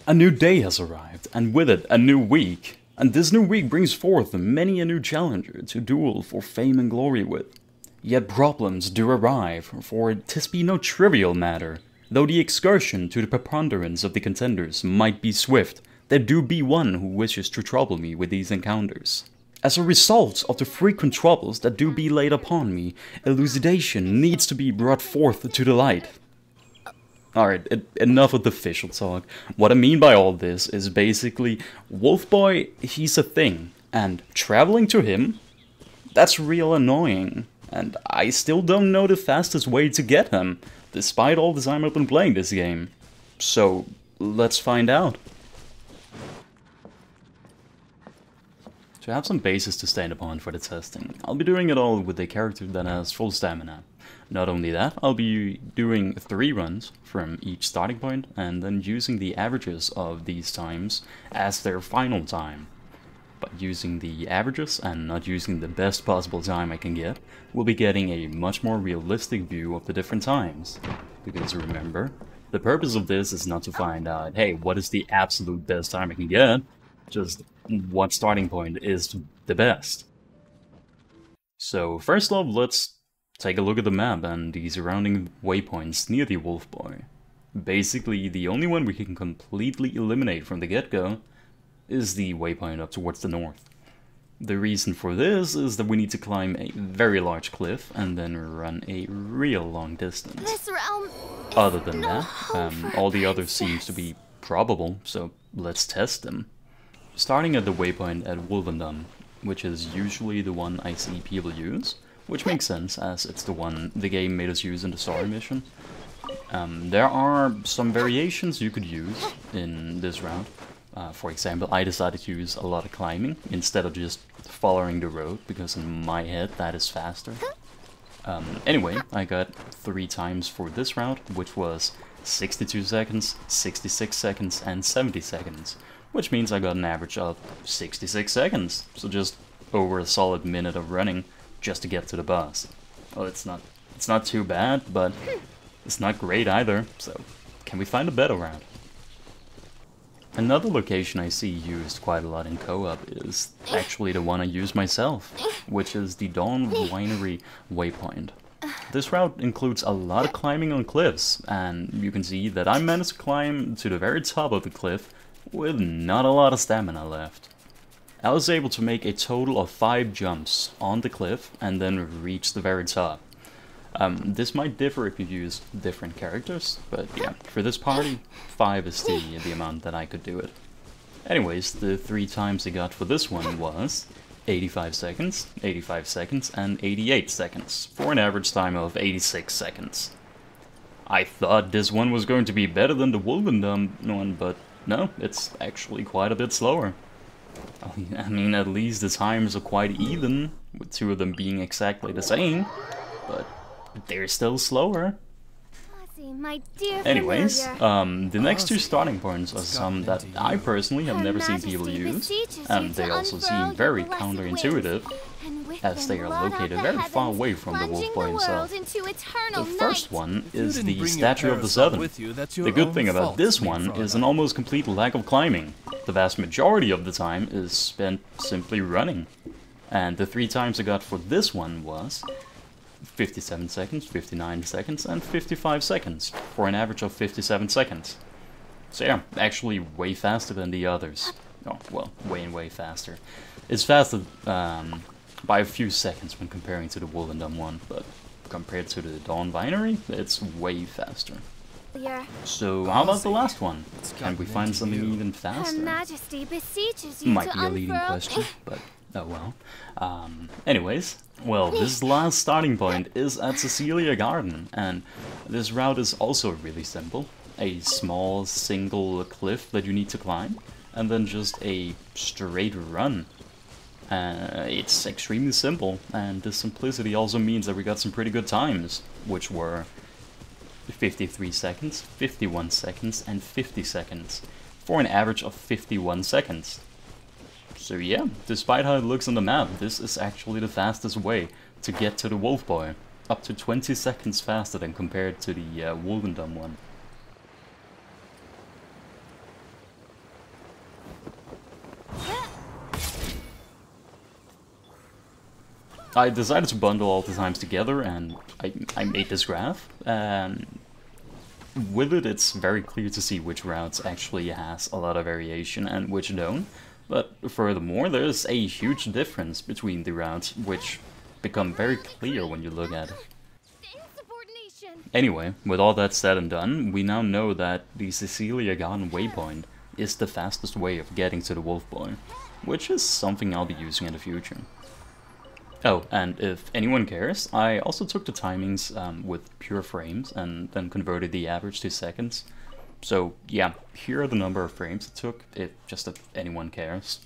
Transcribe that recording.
A new day has arrived, and with it a new week. And this new week brings forth many a new challenger to duel for fame and glory with. Yet problems do arrive, for 'tis be no trivial matter. Though the excursion to the preponderance of the contenders might be swift, there do be one who wishes to trouble me with these encounters. As a result of the frequent troubles that do be laid upon me, elucidation needs to be brought forth to the light. Alright, enough of the Fischl talk. What I mean by all this is basically, Wolfboy, he's a thing, and traveling to him, that's real annoying. And I still don't know the fastest way to get him, despite all the time I've been playing this game. So, let's find out. To have some basis to stand upon for the testing, I'll be doing it all with a character that has full stamina. Not only that, I'll be doing 3 runs from each starting point and then using the averages of these times as their final time. But using the averages and not using the best possible time I can get, we'll be getting a much more realistic view of the different times. Because remember, the purpose of this is not to find out, hey, what is the absolute best time I can get, just what starting point is the best. So first off, let's take a look at the map and the surrounding waypoints near the Wolfboy. Basically, the only one we can completely eliminate from the get-go is the waypoint up towards the north. The reason for this is that we need to climb a very large cliff and then run a real long distance. This realm Other than that, all the others seems to be probable, so let's test them. Starting at the waypoint at Wolvendom, which is usually the one I see people use, which makes sense as it's the one the game made us use in the story mission. There are some variations you could use in this route. For example, I decided to use a lot of climbing instead of just following the road, because in my head that is faster. Anyway, I got 3 times for this route, which was 62 seconds, 66 seconds, and 70 seconds, which means I got an average of 66 seconds, so just over a solid minute of running just to get to the boss. Well, it's not too bad, but it's not great either, so can we find a better route? Another location I see used quite a lot in co-op is actually the one I use myself, which is the Dawn Winery waypoint. This route includes a lot of climbing on cliffs, and you can see that I managed to climb to the very top of the cliff with not a lot of stamina left. I was able to make a total of 5 jumps on the cliff and then reach the very top. This might differ if you use different characters, but yeah, for this party, 5 is the amount that I could do it. Anyways, the 3 times I got for this one was 85 seconds, 85 seconds, and 88 seconds, for an average time of 86 seconds. I thought this one was going to be better than the Wolvendom one, but no, it's actually quite a bit slower. I mean, at least the times are quite even, with 2 of them being exactly the same, but they're still slower. Anyways, the next 2 starting points are some that I personally have never seen people use, and they also seem very counterintuitive, as they are located very far away from the Wolfboy himself. The first one is the Statue of the Seven. The good thing about this one is an almost complete lack of climbing. The vast majority of the time is spent simply running. And the 3 times I got for this one was 57 seconds, 59 seconds, and 55 seconds, for an average of 57 seconds. So yeah, actually way faster than the others. Oh, well, way faster. It's faster by a few seconds when comparing to the Wolvendom one, but compared to the Dawn Winery, it's way faster. So how about the last one? Can we find something even faster? Her Majesty beseeches you Might to be a leading unfurl. question, but oh well. Anyways, well, this last starting point is at Cecilia Garden, and this route is also really simple. A small single cliff that you need to climb, and then just a straight run. It's extremely simple, and this simplicity also means that we got some pretty good times, which were 53 seconds, 51 seconds, and 50 seconds, for an average of 51 seconds. So yeah, despite how it looks on the map, this is actually the fastest way to get to the Wolfboy, up to 20 seconds faster than compared to the Wolvendom one. I decided to bundle all the times together, and I made this graph. With it, it's very clear to see which routes actually has a lot of variation and which don't. But furthermore, there's a huge difference between the routes, which become very clear when you look at it. Anyway, with all that said and done, we now know that the Cecilia Garden waypoint is the fastest way of getting to the Wolf Boy, which is something I'll be using in the future. Oh, and if anyone cares, I also took the timings with pure frames and then converted the average to seconds. So yeah, here are the number of frames it took, if anyone cares.